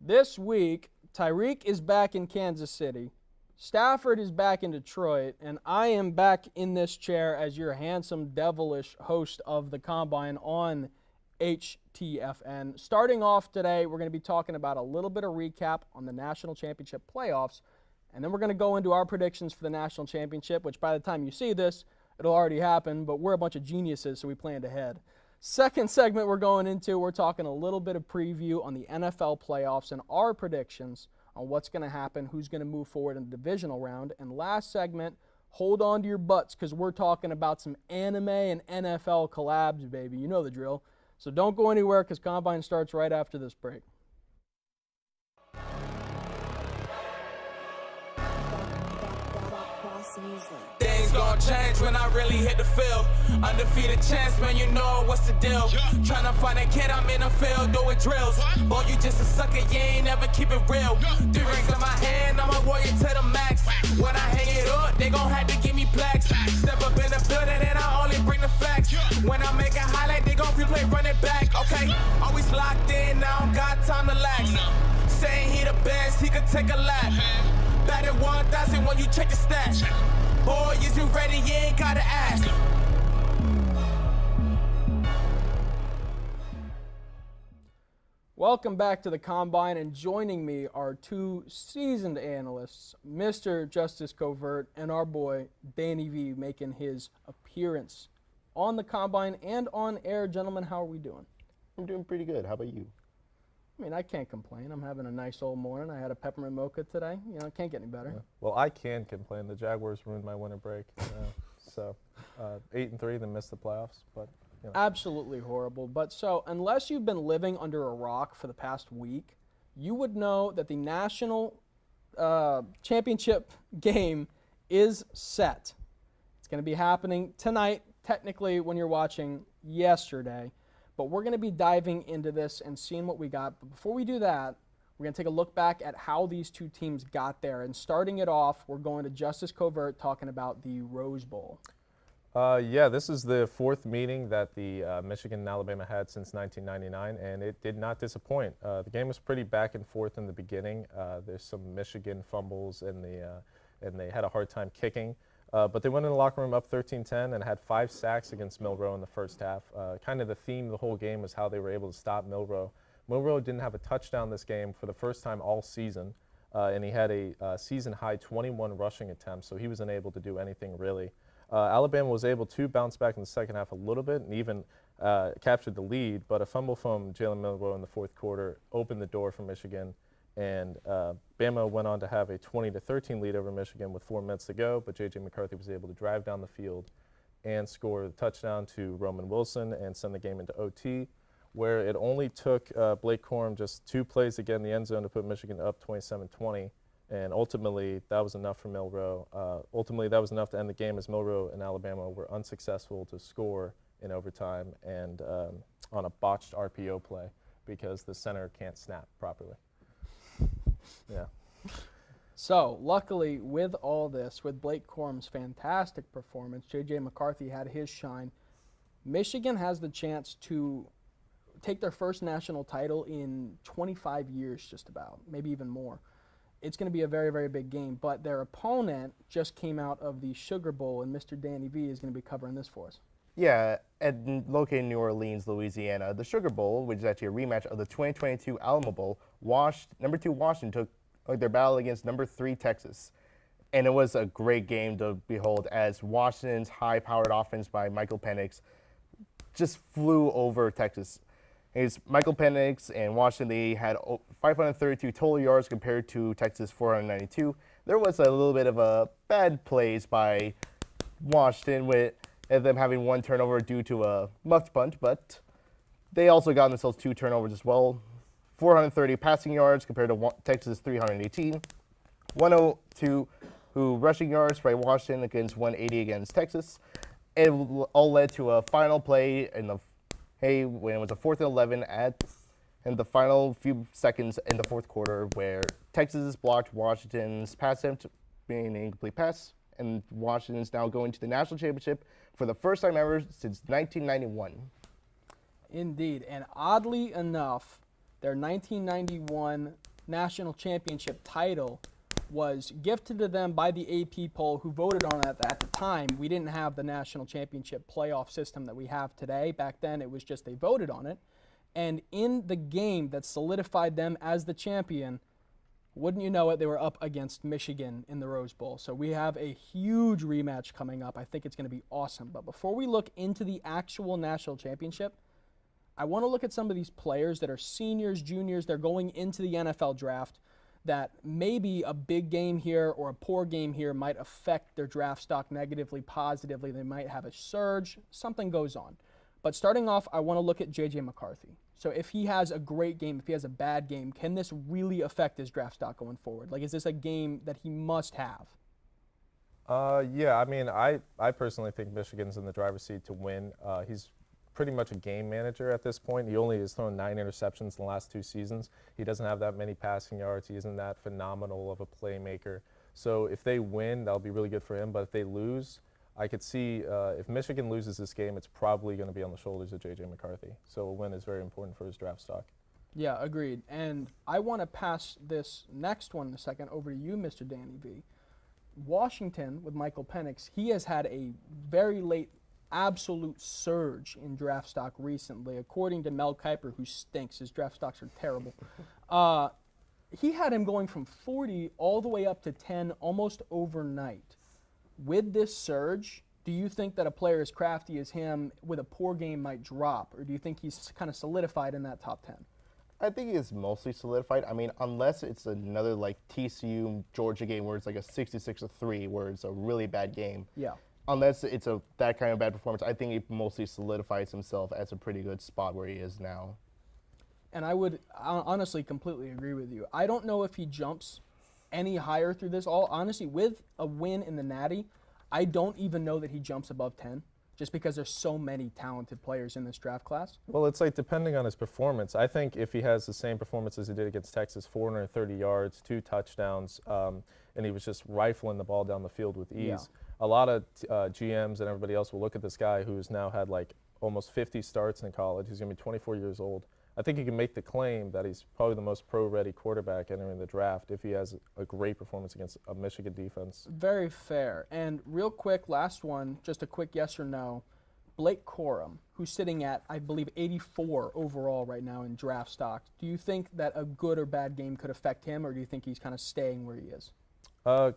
This week, Tyreek is back in Kansas City, Stafford is back in Detroit, and I am back in this chair as your handsome, devilish host of the Combine on HTFN. Starting off today, we're going to be talking about a little bit of recap on the National Championship playoffs, and then we're going to go into our predictions for the National Championship, which by the time you see this, it'll already happen, but we're a bunch of geniuses, so we planned ahead. Second segment we're going into, we're talking a little bit of preview on the NFL playoffs and our predictions on what's going to happen, who's going to move forward in the divisional round. And last segment, hold on to your butts because we're talking about some anime and NFL collabs, baby. You know the drill. So don't go anywhere because Combine starts right after this break. Things gon' change when I really hit the field. Undefeated chance, man, you know what's the deal. Tryna find a kid, I'm in the field doing drills. Boy, you just a sucker, you ain't never keep it real. 3 rings in my hand, I'm a warrior to the max. When I hang it up, they gon' have to give me plaques. Step up in the building and I only bring the facts. When I make a highlight, they gon' replay, run it back, okay? Always locked in, now I don't got time to lax. Saying he the best, he could take a lap. Batted 1,000 when you check the stats. Boy, is you ready? You ain't gotta ask. Welcome back to the Combine, and joining me are two seasoned analysts, Mr. Justice Covert and our boy Danny V, making his appearance on the Combine and on air. Gentlemen, how are we doing? I'm doing pretty good. How about you? I mean, I can't complain. I'm having a nice old morning. I had a peppermint mocha today. You know, it can't get any better. Yeah. Well, I can complain. The Jaguars ruined my winter break. So 8-3, then missed the playoffs. But you know. Absolutely horrible. But so, unless you've been living under a rock for the past week, you would know that the national championship game is set. It's going to be happening tonight, technically, when you're watching yesterday. But we're going to be diving into this and seeing what we got. But before we do that, we're going to take a look back at how these two teams got there. And starting it off, we're going to Justice Covert talking about the Rose Bowl. Yeah, this is the 4th meeting that the Michigan and Alabama had since 1999, and it did not disappoint. The game was pretty back and forth in the beginning. There's some Michigan fumbles, and they had a hard time kicking. But they went in the locker room up 13-10 and had 5 sacks against Milroe in the first half. Kind of the theme of the whole game was how they were able to stop Milroe. Milroe didn't have a touchdown this game for the first time all season, and he had a season-high 21 rushing attempts, so he was unable to do anything really. Alabama was able to bounce back in the second half a little bit and even captured the lead, but a fumble from Jalen Milroe in the 4th quarter opened the door for Michigan. And Bama went on to have a 20-13 lead over Michigan with 4 minutes to go, but J.J. McCarthy was able to drive down the field and score the touchdown to Roman Wilson and send the game into OT, where it only took Blake Corum just 2 plays to get in the end zone to put Michigan up 27-20, and ultimately that was enough for Milroe. Ultimately that was enough to end the game as Milroe and Alabama were unsuccessful to score in overtime and on a botched RPO play because the center can't snap properly. Yeah. So, luckily, with all this, with Blake Corum's fantastic performance, J.J. McCarthy had his shine. Michigan has the chance to take their first national title in 25 years, just about, maybe even more. It's going to be a very, very big game, but their opponent just came out of the Sugar Bowl, and Mr. Danny V is going to be covering this for us. Yeah, located in New Orleans, Louisiana, the Sugar Bowl, which is actually a rematch of the 2022 Alamo Bowl, number 2 Washington took their battle against number 3 Texas. And it was a great game to behold as Washington's high-powered offense by Michael Penix just flew over Texas. It's Michael Penix and Washington, they had 532 total yards compared to Texas 492. There was a little bit of a bad plays by Washington with them having 1 turnover due to a muffed punt, but they also got themselves 2 turnovers as well. 430 passing yards compared to Texas 318. 102 rushing yards by Washington against 180 against Texas. It all led to a final play when it was a 4th and 11 in the final few seconds in the 4th quarter where Texas blocked Washington's pass attempt being an incomplete pass, and Washington is now going to the national championship for the first time ever since 1991. Indeed, and oddly enough, their 1991 national championship title was gifted to them by the AP poll, who voted on it at the time. We didn't have the national championship playoff system that we have today. Back then, it was just they voted on it. And in the game that solidified them as the champion, wouldn't you know it, they were up against Michigan in the Rose Bowl. So we have a huge rematch coming up. I think it's going to be awesome. But before we look into the actual national championship, I want to look at some of these players that are seniors, juniors. They're going into the NFL draft, that maybe a big game here or a poor game here might affect their draft stock negatively, positively. They might have a surge. Something goes on. But starting off, I want to look at J.J. McCarthy. So if he has a great game, if he has a bad game, can this really affect his draft stock going forward? Like, is this a game that he must have? Yeah, I mean, I personally think Michigan's in the driver's seat to win. He's pretty much a game manager at this point. He only has thrown 9 interceptions in the last 2 seasons. He doesn't have that many passing yards. He isn't that phenomenal of a playmaker. So if they win, that'll be really good for him. But if they lose, I could see if Michigan loses this game, it's probably going to be on the shoulders of J.J. McCarthy. So a win is very important for his draft stock. Yeah, agreed. And I want to pass this next one in a second over to you, Mr. Danny V. Washington, with Michael Penix, he has had a very late absolute surge in draft stock recently. According to Mel Kiper, who stinks, his draft stocks are terrible. He had him going from 40 all the way up to 10 almost overnight. With this surge, do you think that a player as crafty as him with a poor game might drop, or do you think he's kind of solidified in that top 10? I think it's mostly solidified. I mean, unless it's another like TCU Georgia game where it's like a 66-3, where it's a really bad game. Yeah. Unless it's that kind of bad performance, I think he mostly solidifies himself as a pretty good spot where he is now. And I would honestly completely agree with you. I don't know if he jumps any higher through this. All honestly, with a win in the Natty, I don't even know that he jumps above 10, just because there's so many talented players in this draft class. Well, it's like depending on his performance. I think if he has the same performance as he did against Texas, 430 yards, 2 touchdowns, and he was just rifling the ball down the field with ease, a lot of GMs and everybody else will look at this guy who's now had like almost 50 starts in college. He's going to be 24 years old. I think you can make the claim that he's probably the most pro-ready quarterback entering the draft if he has a great performance against a Michigan defense. Very fair. And real quick, last one, just a quick yes or no. Blake Corum, who's sitting at, I believe, 84 overall right now in draft stock. Do you think that a good or bad game could affect him, or do you think he's kind of staying where he is?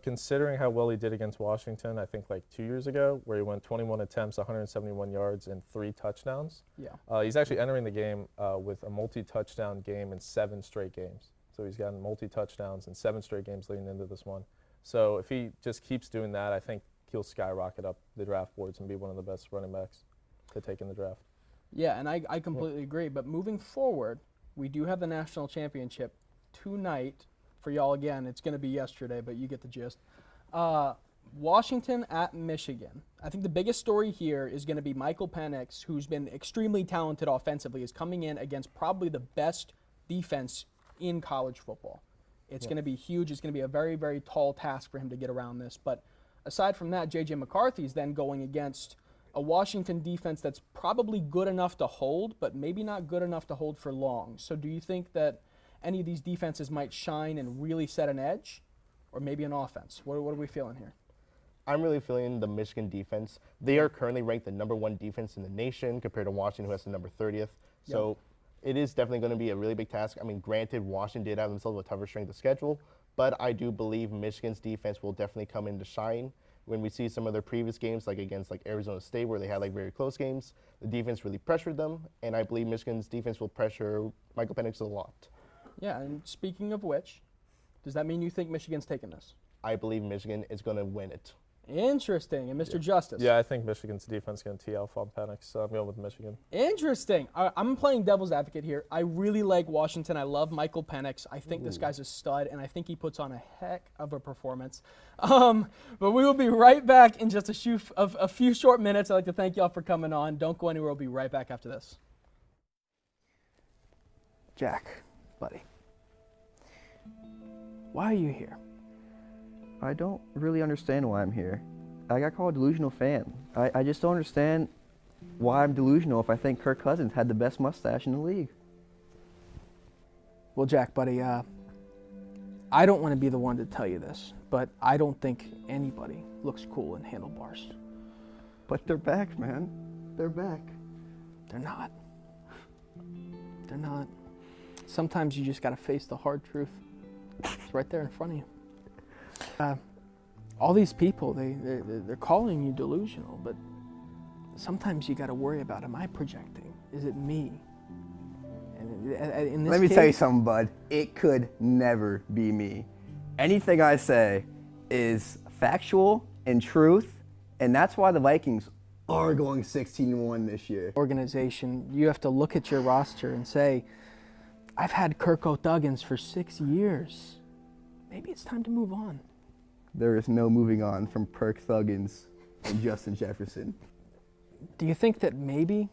Considering how well he did against Washington, I think like 2 years ago, where he went 21 attempts, 171 yards, and 3 touchdowns. Yeah. He's actually entering the game with a multi-touchdown game in 7 straight games. So he's gotten multi-touchdowns in 7 straight games leading into this one. So if he just keeps doing that, I think he'll skyrocket up the draft boards and be one of the best running backs to take in the draft. Yeah, and I completely agree. But moving forward, we do have the national championship tonight. For y'all, again, it's going to be yesterday, but you get the gist. Washington at Michigan. I think the biggest story here is going to be Michael Penix, who's been extremely talented offensively, is coming in against probably the best defense in college football. It's going to be huge. It's going to be a very, very tall task for him to get around this. But aside from that, J.J. McCarthy is then going against a Washington defense that's probably good enough to hold, but maybe not good enough to hold for long. So do you think that any of these defenses might shine and really set an edge, or maybe an offense? What are we feeling here? I'm really feeling the Michigan defense. They are currently ranked the #1 defense in the nation compared to Washington, who has the number 30th. So it is definitely going to be a really big task. I mean, granted, Washington did have themselves a tougher strength of schedule, but I do believe Michigan's defense will definitely come in to shine. When we see some of their previous games, like against like Arizona State, where they had like very close games, the defense really pressured them, and I believe Michigan's defense will pressure Michael Penix a lot. Yeah, and speaking of which, does that mean you think Michigan's taking this? I believe Michigan is going to win it. Interesting. And Mr. Justice? Yeah, I think Michigan's defense is going to tee off on Penix, so I'm going with Michigan. Interesting. I'm playing devil's advocate here. I really like Washington. I love Michael Penix. I think this guy's a stud, and I think he puts on a heck of a performance. But we will be right back in just a few short minutes. I'd like to thank y'all for coming on. Don't go anywhere. We'll be right back after this. Jack, buddy, why are you here? I don't really understand why I'm here. I got called a delusional fan. I just don't understand why I'm delusional if I think Kirk Cousins had the best mustache in the league. Well, Jack, buddy, I don't want to be the one to tell you this, but I don't think anybody looks cool in handlebars. But they're back, man. They're back. They're not. They're not. Sometimes you just got to face the hard truth. It's right there in front of you. All these people, they're calling you delusional, but sometimes you got to worry about, am I projecting? Is it me? And in this Let me case, tell you something, bud. It could never be me. Anything I say is factual and truth, and that's why the Vikings are going 16-1 this year. organization, you have to look at your roster and say, I've had Kirk O'Thuggins for 6 years. Maybe it's time to move on. There is no moving on from Perk Thuggins and Justin Jefferson. Do you think that maybe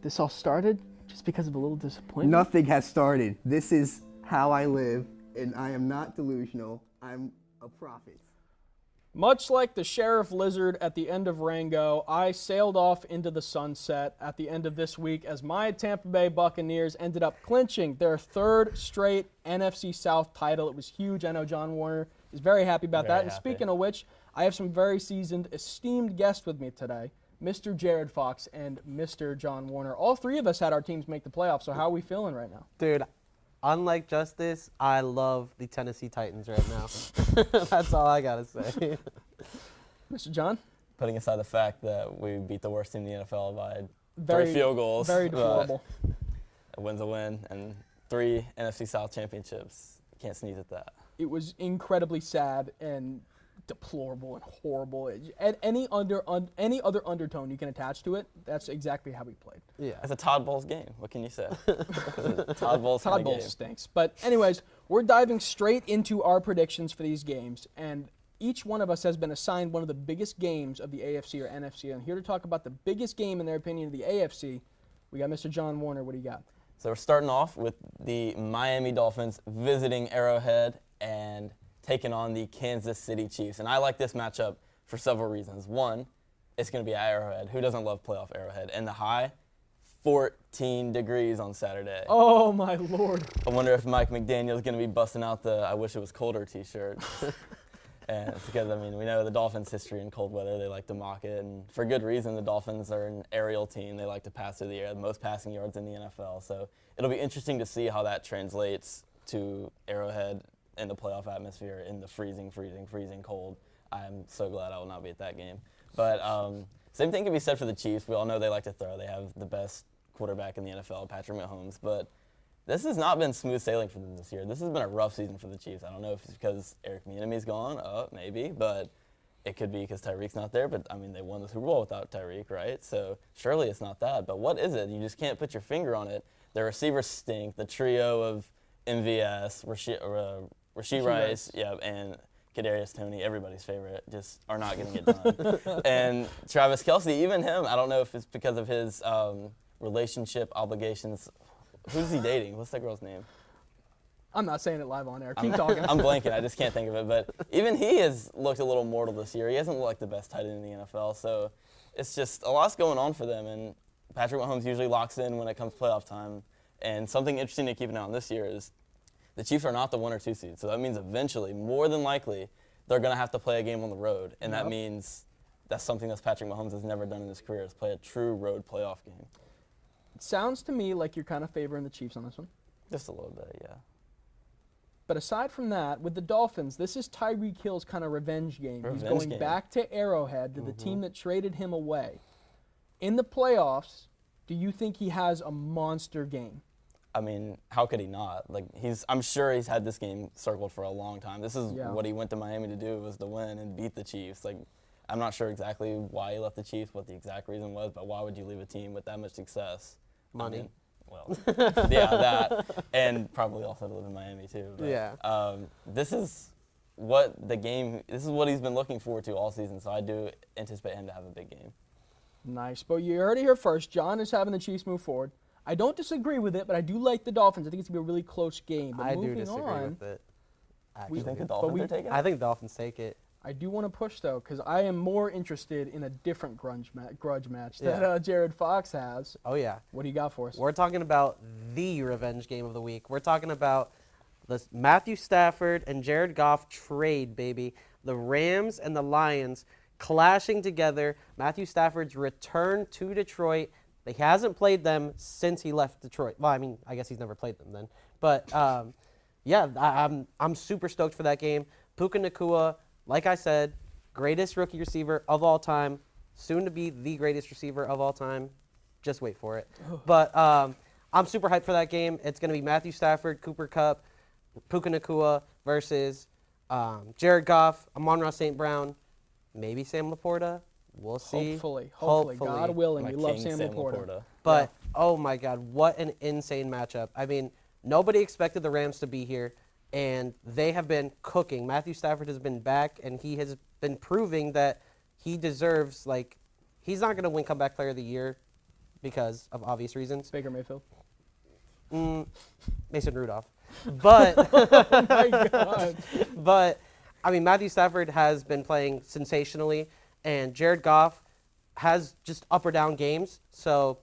this all started just because of a little disappointment? Nothing has started. This is how I live, and I am not delusional. I'm a prophet. Much like the Sheriff Lizard at the end of Rango, I sailed off into the sunset at the end of this week as my Tampa Bay Buccaneers ended up clinching their third straight NFC South title. It was huge. I know John Warner is very happy about that. And speaking of which, I have some very seasoned, esteemed guests with me today, Mr. Jared Fox and Mr. John Warner. All three of us had our teams make the playoffs, so how are we feeling right now? Dude, unlike Justice, I love the Tennessee Titans right now. That's all I got to say. Mr. John? Putting aside the fact that we beat the worst team in the NFL by Very, 3 field goals. Very deplorable. A win's a win, and 3 NFC South championships. You can't sneeze at that. It was incredibly sad and deplorable and horrible. And any other undertone you can attach to it, that's exactly how we played. Yeah. It's a Todd Bowles game. What can you say? Todd Bowles Todd Bowles stinks. But anyways, we're diving straight into our predictions for these games, and each one of us has been assigned one of the biggest games of the AFC or NFC. And here to talk about the biggest game in their opinion of the AFC, we got Mr. John Warner. What do you got? So we're starting off with the Miami Dolphins visiting Arrowhead and taking on the Kansas City Chiefs. And I like this matchup for several reasons. One, it's going to be at Arrowhead. Who doesn't love playoff Arrowhead? And the high, 14 degrees on Saturday. Oh, my Lord. I wonder if Mike McDaniel's going to be busting out the I wish it was colder t-shirt. And it's because, I mean, we know the Dolphins' history in cold weather. They like to mock it. And for good reason, the Dolphins are an aerial team. They like to pass through the air, the most passing yards in the NFL. So it'll be interesting to see how that translates to Arrowhead in the playoff atmosphere in the freezing cold. I'm so glad I will not be at that game. But same thing can be said for the Chiefs. We all know they like to throw. They have the best quarterback in the NFL, Patrick Mahomes. But this has not been smooth sailing for them this year. This has been a rough season for the Chiefs. I don't know if it's because Eric Bieniemy's gone, maybe, but it could be because Tyreek's not there. But, I mean, they won the Super Bowl without Tyreek, right? So surely it's not that. But what is it? You just can't put your finger on it. Their receivers stink. The trio of MVS, Rashee Rice, and Kadarius Toney, everybody's favorite, just are not going to get done. And Travis Kelce, even him, I don't know if it's because of his relationship obligations. Who's he dating? What's that girl's name? I'm not saying it live on air. Keep talking. I'm blanking. I just can't think of it. But even he has looked a little mortal this year. He hasn't looked like the best tight end in the NFL. So it's just a lot's going on for them. And Patrick Mahomes usually locks in when it comes playoff time. And something interesting to keep an eye on this year is the Chiefs are not the 1 or 2 seed. So that means eventually, more than likely, they're going to have to play a game on the road. And that means that's something that Patrick Mahomes has never done in his career, is play a true road playoff game. It sounds to me like you're kind of favoring the Chiefs on this one. Just a little bit, yeah. But aside from that, with the Dolphins, this is Tyreek Hill's kind of revenge game. He's going back to Arrowhead, to the team that traded him away. In the playoffs, do you think he has a monster game? I mean, how could he not? Like, I'm sure he's had this game circled for a long time. This is what he went to Miami to do, was to win and beat the Chiefs. Like, I'm not sure exactly why he left the Chiefs, what the exact reason was, but why would you leave a team with that much success? Money. I mean, well, yeah, that, and probably also to live in Miami too. But, yeah. This is what he's been looking forward to all season, so I do anticipate him to have a big game. Nice. But you heard it here first. John is having the Chiefs move forward. I don't disagree with it, but I do like the Dolphins. I think it's going to be a really close game. But I moving do disagree on, with it. You think the Dolphins are taking it? I think the Dolphins take it. I do want to push, though, because I am more interested in a different grudge match that Jared Fox has. Oh, yeah. What do you got for us? We're talking about the revenge game of the week. We're talking about The Matthew Stafford and Jared Goff trade, baby. The Rams and the Lions clashing together. Matthew Stafford's return to Detroit. He hasn't played them since he left Detroit. Well, I mean, I guess he's never played them then. But, yeah, I'm super stoked for that game. Puka Nacua, like I said, greatest rookie receiver of all time. Soon to be the greatest receiver of all time. Just wait for it. But I'm super hyped for that game. It's going to be Matthew Stafford, Cooper Kupp, Puka Nacua versus Jared Goff, Amon-Ra St. Brown, maybe Sam Laporta. We'll see. Hopefully. God willing. My We love king, Sam Laporta. But, oh my God, what an insane matchup. I mean, nobody expected the Rams to be here, and they have been cooking. Matthew Stafford has been back, and he has been proving that he deserves, like, he's not going to win Comeback Player of the Year because of obvious reasons. Baker Mayfield. Mason Rudolph. But, Oh my God. but, I mean, Matthew Stafford has been playing sensationally, and Jared Goff has just up or down games. So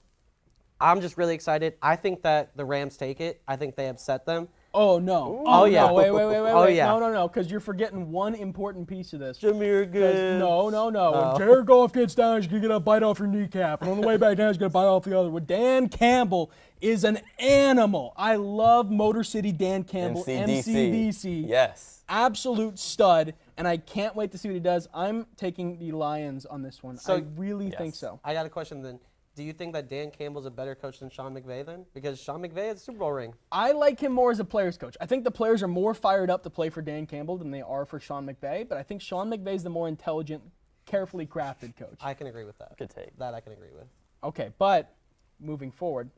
I'm just really excited. I think that the Rams take it. I think they upset them. Oh, no. Oh, yeah. No, wait. Oh, yeah. No, because you're forgetting one important piece of this. Jameer 'Cause- Gibbs. No. When Jared Goff gets down, he's going to get a bite off your kneecap. And on the way back down, he's going to bite off the other one. Dan Campbell is an animal. I love Motor City Dan Campbell. MCDC. Yes. Absolute stud. And I can't wait to see what he does. I'm taking the Lions on this one. So- I really think Yes. so. I got a question then. Do you think that Dan Campbell's a better coach than Sean McVay then? Because Sean McVay has a Super Bowl ring. I like him more as a player's coach. I think the players are more fired up to play for Dan Campbell than they are for Sean McVay, but I think Sean McVay's the more intelligent, carefully crafted coach. I can agree with that. Good take. That I can agree with. Okay, but moving forward,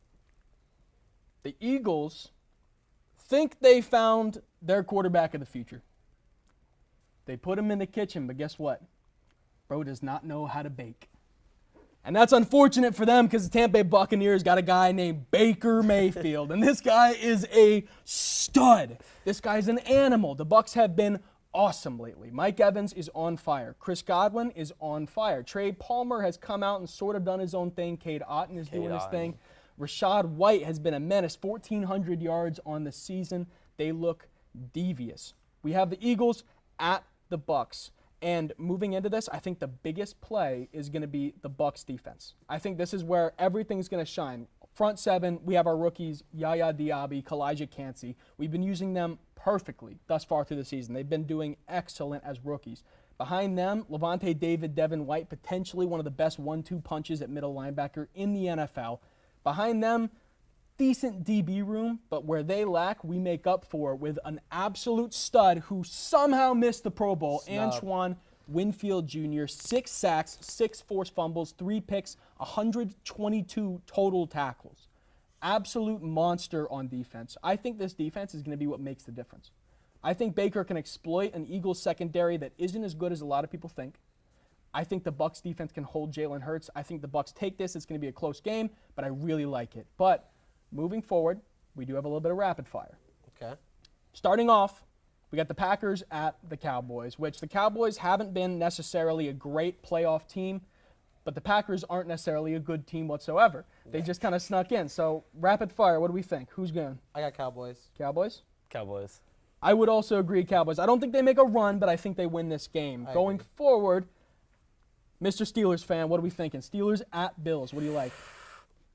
the Eagles think they found their quarterback of the future. They put him in the kitchen, but guess what? Bro does not know how to bake. And that's unfortunate for them because the Tampa Bay Buccaneers got a guy named Baker Mayfield, and this guy is a stud. This guy's an animal. The Bucs have been awesome lately. Mike Evans is on fire. Chris Godwin is on fire. Trey Palmer has come out and sort of done his own thing. Cade Otton is doing his thing. Rashad White has been a menace. 1,400 yards on the season. They look devious. We have the Eagles at the Bucs. And moving into this, I think the biggest play is going to be the Bucs defense. I think this is where everything's going to shine. Front seven, we have our rookies, Yaya Diaby, Kalijah Cansey. We've been using them perfectly thus far through the season. They've been doing excellent as rookies. Behind them, Levante David, Devin White, potentially one of the best 1-2 punches at middle linebacker in the NFL. Behind them, decent DB room, but where they lack, we make up for with an absolute stud who somehow missed the Pro Bowl, Antoine Winfield Jr., 6 sacks, 6 forced fumbles, 3 picks, 122 total tackles. Absolute monster on defense. I think this defense is going to be what makes the difference. I think Baker can exploit an Eagles secondary that isn't as good as a lot of people think. I think the Bucs defense can hold Jalen Hurts. I think the Bucs take this. It's going to be a close game, but I really like it. But moving forward, we do have a little bit of rapid fire. Okay. Starting off, we got the Packers at the Cowboys, which the Cowboys haven't been necessarily a great playoff team, but the Packers aren't necessarily a good team whatsoever. They just kind of snuck in. So rapid fire, what do we think? Who's going? I got Cowboys. Cowboys? Cowboys. I would also agree Cowboys. I don't think they make a run, but I think they win this game. Going forward, Mr. Steelers fan, what are we thinking? Steelers at Bills. What do you like?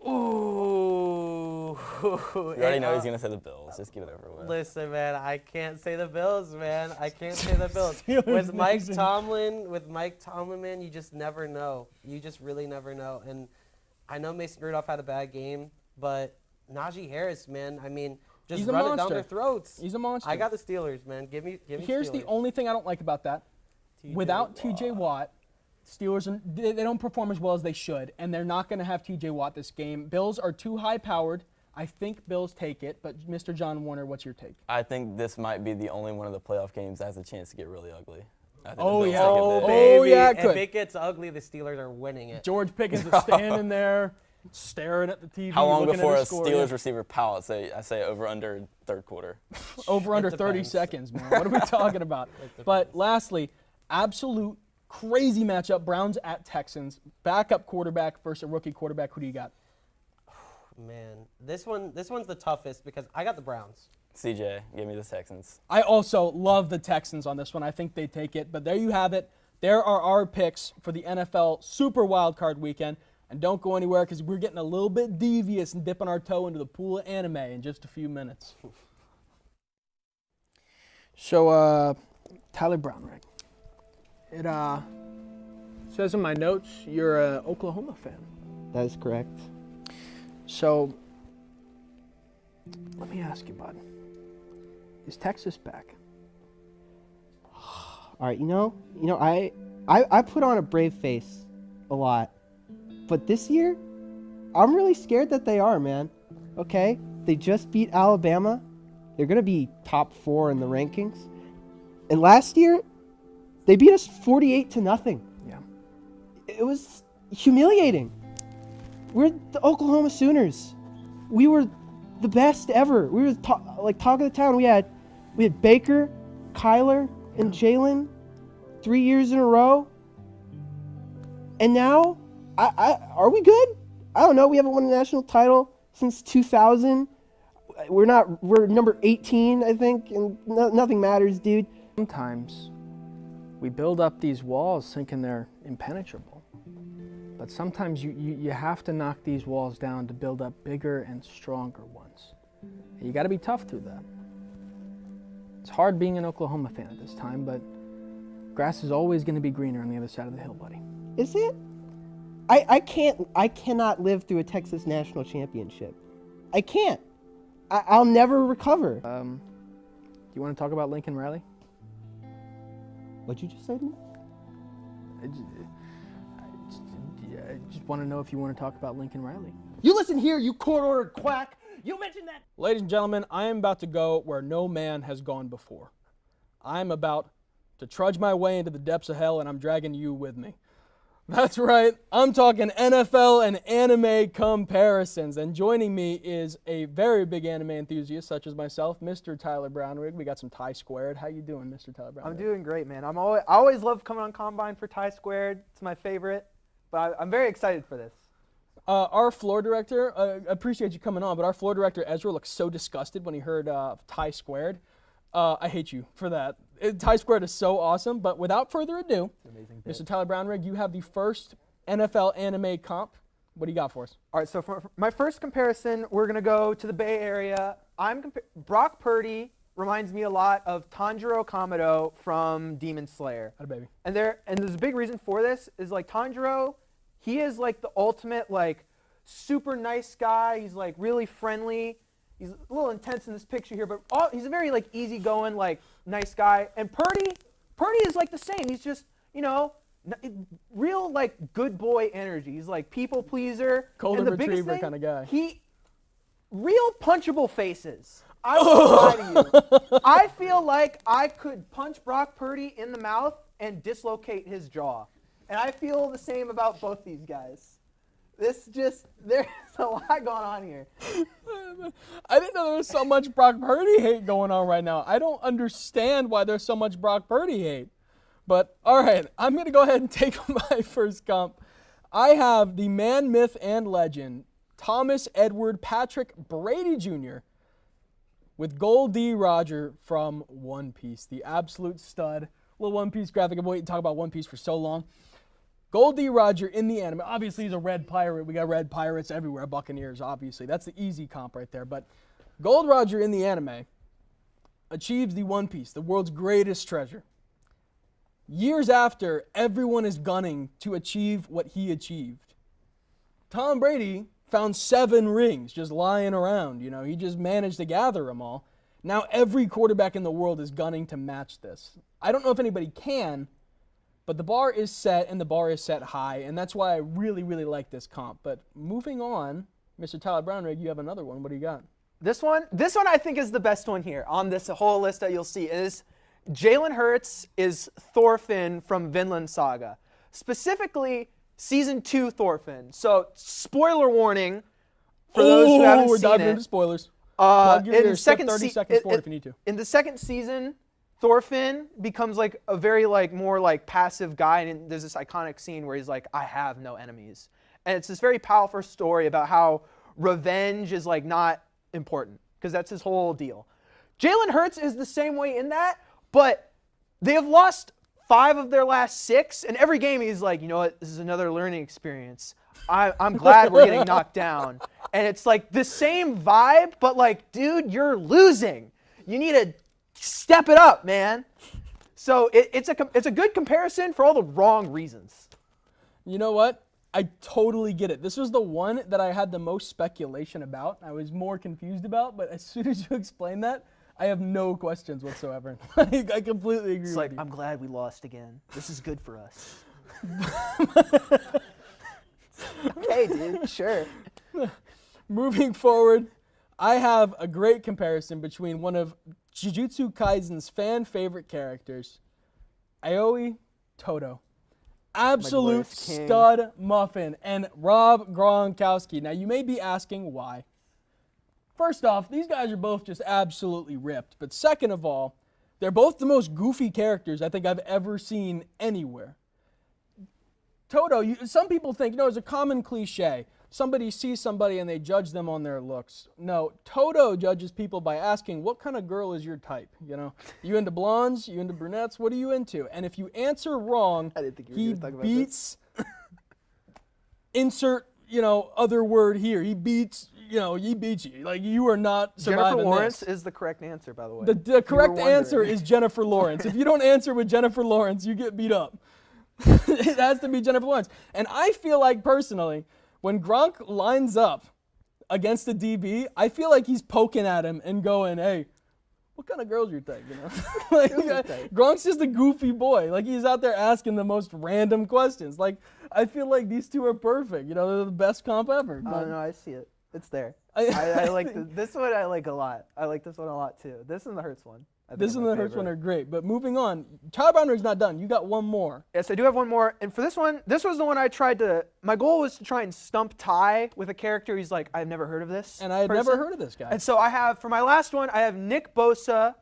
Ooh. You already know he's going to say the Bills. Just get it over with. Listen, man, I can't say the Bills, man. I can't say the Bills. Steelers With Mike amazing. Tomlin, man, you just never know. You just really never know. And I know Mason Rudolph had a bad game, but Najee Harris, man, I mean, just He's a run it down monster. their throats. He's a monster. I got the Steelers, man. Give me Here's the Steelers. only thing I don't like about that. Without TJ Watt, Steelers, they don't perform as well as they should, and they're not going to have TJ Watt this game. Bills are too high-powered. I think Bills take it, but Mr. John Warner, what's your take? I think this might be the only one of the playoff games that has a chance to get really ugly. I think the Oh, Bills yeah. take it Oh, big. Baby, yeah, it if could. it gets ugly, the Steelers are winning it. George Pickens is standing there, staring at the TV. How long looking before at a his score. Steelers receiver pouts? I say over under third quarter. Over under It 30 depends. seconds, man. What are we talking about? But lastly, absolute crazy matchup. Browns at Texans. Backup quarterback versus a rookie quarterback. Who do you got? Man, this one's the toughest because I got the Browns. CJ, give me the Texans. I also love the Texans on this one. I think they take it. But there you have it. There are our picks for the NFL Super Wildcard Weekend. And don't go anywhere because we're getting a little bit devious and dipping our toe into the pool of anime in just a few minutes. So, Tyler Brownrigg, it says in my notes you're an Oklahoma fan. That is correct. So, let me ask you, bud. Is Texas back? All right, I put on a brave face a lot, but this year, I'm really scared that they are, man. Okay, they just beat Alabama. They're gonna be top 4 in the rankings. And last year, they beat us 48-0. Yeah. It was humiliating. We're the Oklahoma Sooners. We were the best ever. We were talk of the town. We had Baker, Kyler, and Jalen 3 years in a row. And now, are we good? I don't know. We haven't won a national title since 2000. We're number 18, I think, and nothing matters, dude. Sometimes we build up these walls thinking they're impenetrable. But sometimes you have to knock these walls down to build up bigger and stronger ones. And you got to be tough through that. It's hard being an Oklahoma fan at this time, but grass is always going to be greener on the other side of the hill, buddy. Is it? I cannot live through a Texas national championship. I can't. I'll never recover. Do you want to talk about Lincoln Riley? What'd you just say to me? I just want to know if you want to talk about Lincoln Riley. You listen here, you court-ordered quack. You mentioned that. Ladies and gentlemen, I am about to go where no man has gone before. I am about to trudge my way into the depths of hell, and I'm dragging you with me. That's right, I'm talking NFL and anime comparisons, and joining me is a very big anime enthusiast such as myself, Mr. Tyler Brownrigg. We got some Ty Squared. How you doing, Mr. Tyler Brownrigg? I'm doing great, man. I always love coming on Combine for Ty Squared. It's my favorite, but I'm very excited for this. Our floor director, appreciate you coming on, but our floor director, Ezra, looked so disgusted when he heard Ty Squared. I hate you for that. Ty Squared is so awesome, but without further ado, Mr. Tyler Brownrigg, you have the first NFL anime comp. What do you got for us? All right, so for my first comparison, we're going to go to the Bay Area. Brock Purdy reminds me a lot of Tanjiro Kamado from Demon Slayer. Atta baby. And there's a big reason for this is like Tanjiro, he is like the ultimate like super nice guy. He's like really friendly. He's a little intense in this picture here, but he's a very like easygoing, like nice guy. And Purdy is like the same. He's just, real like good boy energy. He's like people pleaser. Golden and the retriever thing, kind of guy. Real punchable faces. I won't lie to you. I feel like I could punch Brock Purdy in the mouth and dislocate his jaw. And I feel the same about both these guys. There's a lot going on here. I didn't know there was so much Brock Purdy hate going on right now. I don't understand why there's so much Brock Purdy hate. But, all right, I'm going to go ahead and take my first comp. I have the man, myth, and legend, Thomas Edward Patrick Brady Jr. with Gold D. Roger from One Piece, the absolute stud. Little One Piece graphic. I've been waiting to talk about One Piece for so long. Gold D. Roger in the anime. Obviously, he's a red pirate. We got red pirates everywhere. Buccaneers, obviously. That's the easy comp right there. But Gold Roger in the anime achieves the One Piece, the world's greatest treasure. Years after, everyone is gunning to achieve what he achieved. Tom Brady found 7 rings just lying around. He just managed to gather them all. Now every quarterback in the world is gunning to match this. I don't know if anybody can, but the bar is set, and the bar is set high, and that's why I really, really like this comp. But moving on, Mr. Tyler Brownrigg, you have another one. What do you got? This one I think is the best one here on this whole list that you'll see. Is Jalen Hurts is Thorfinn from Vinland Saga. Specifically, Season 2 Thorfinn. So, spoiler warning for those who haven't seen it. We're diving into spoilers. Plug your ears. Skip 30 seconds forward if you need to. In the second season, Thorfinn becomes like a very like more like passive guy, and there's this iconic scene where he's like, I have no enemies. And it's this very powerful story about how revenge is like not important, because that's his whole deal. Jalen Hurts is the same way in that, but they have lost 5 of their last 6, and every game he's like, you know what, this is another learning experience. I'm glad we're getting knocked down. And it's like the same vibe, but like, dude, you're losing. You need to step it up, man. So it's a good comparison for all the wrong reasons. You know what? I totally get it. This was the one that I had the most speculation about. I was more confused about, but as soon as you explained that, I have no questions whatsoever. Like, I completely agree It's with like, you. I'm glad we lost again. This is good for us. Okay, dude, sure. Moving forward, I have a great comparison between one of Jujutsu Kaisen's fan favorite characters, Aoi Toto. Absolute glorious king. stud muffin, and Rob Gronkowski. Now, you may be asking why. First off, these guys are both just absolutely ripped. But second of all, they're both the most goofy characters I think I've ever seen anywhere. Toto, some people think, it's a common cliche. Somebody sees somebody and they judge them on their looks. No, Toto judges people by asking, what kind of girl is your type? You into blondes? You into brunettes? What are you into? And if you answer wrong, I didn't think you were he gonna talk about beats, insert, other word here. He beats, he beats you. Like, you are not surviving Jennifer Lawrence this. is the correct answer, by the way. The correct wondering. answer is Jennifer Lawrence. If you don't answer with Jennifer Lawrence, you get beat up. It has to be Jennifer Lawrence. And I feel like, personally, when Gronk lines up against a DB, I feel like he's poking at him and going, hey, what kind of girl's your type, Like, Gronk's just a goofy boy. Like, he's out there asking the most random questions. Like, I feel like these two are perfect. They're the best comp ever. Oh, But no, I see it. It's there. I like this one. I like a lot. I like this one a lot, too. This and the Hurts one. this and the Hurts one are great. But moving on, Tyler Brownrigg's not done. You got one more. Yes, I do have one more. And for this one, this was the one I tried to, my goal was to try and stump Ty with a character he's like, I've never heard of this And I had never heard of this guy. And so for my last one, I have Nick Bosa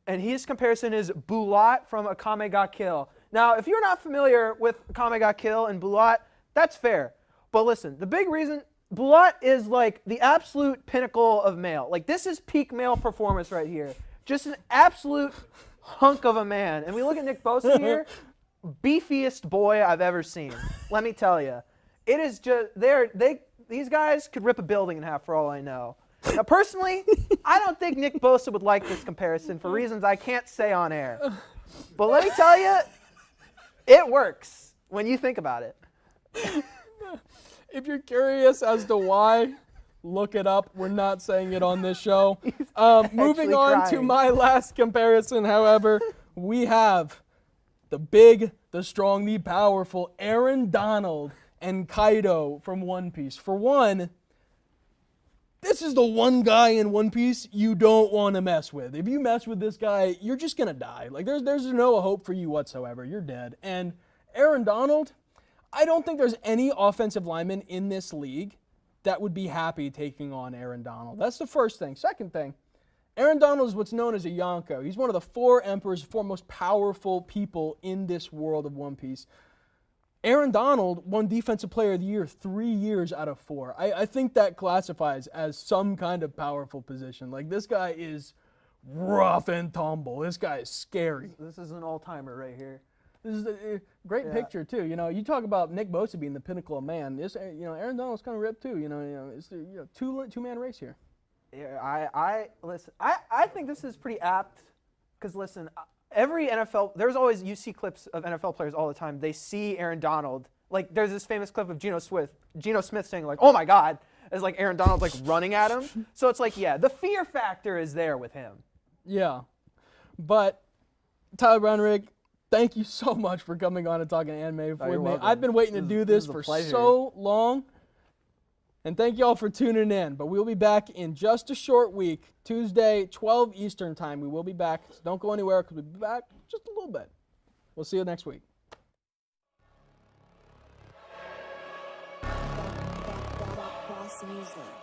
and his comparison is Bulat from Akame ga Kill. Now, if you're not familiar with Akame ga Kill and Bulat, that's fair. But listen, the big reason, Bulat is like the absolute pinnacle of male. Like, this is peak male performance right here. Just an absolute hunk of a man. And we look at Nick Bosa here, beefiest boy I've ever seen. Let me tell you. It is just, these guys could rip a building in half for all I know. Now, personally, I don't think Nick Bosa would like this comparison for reasons I can't say on air. But let me tell you, it works when you think about it. If you're curious as to why, look it up. We're not saying it on this show. Moving on to my last comparison, however, we have the big, the strong, the powerful Aaron Donald and Kaido from One Piece. For one, this is the one guy in One Piece you don't want to mess with. If you mess with this guy, you're just going to die. Like, there's no hope for you whatsoever. You're dead. And Aaron Donald, I don't think there's any offensive lineman in this league that would be happy taking on Aaron Donald. That's the first thing. Second thing, Aaron Donald is what's known as a Yonko. He's one of the 4 emperors, 4 most powerful people in this world of One Piece. Aaron Donald won Defensive Player of the Year 3 years out of 4. I think that classifies as some kind of powerful position. Like, this guy is rough and tumble. This guy is scary. This is an all-timer right here. This is a great picture too. You talk about Nick Bosa being the pinnacle of man. This, Aaron Donald's kind of ripped too. It's a two-man race here. Yeah, I listen. I think this is pretty apt because listen, every NFL, you see clips of NFL players all the time. They see Aaron Donald. Like, there's this famous clip of Geno Smith saying like, "Oh my God," as like Aaron Donald's like running at him. So it's like, yeah, the fear factor is there with him. Yeah, but Tyler Brownrigg, thank you so much for coming on and talking anime with me. welcome. I've been waiting to do this for so long. And thank you all for tuning in. But we'll be back in just a short week, Tuesday, 12 Eastern time. We will be back. So don't go anywhere because we'll be back just a little bit. We'll see you next week.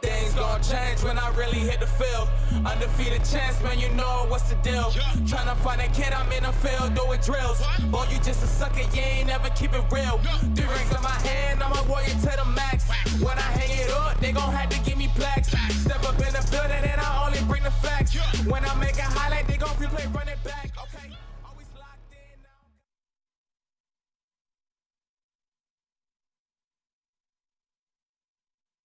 Things gon' change when I really hit the field. Undefeated champs, man, you know what's the deal. Tryna find a kid, I'm in the field doing drills. Boy, you just a sucker, you ain't never keep it real. 3 rings in my hand, I'm a warrior to the max. When I hang it up, they gon' have to give me plaques. Step up in the building and I only bring the facts. When I make it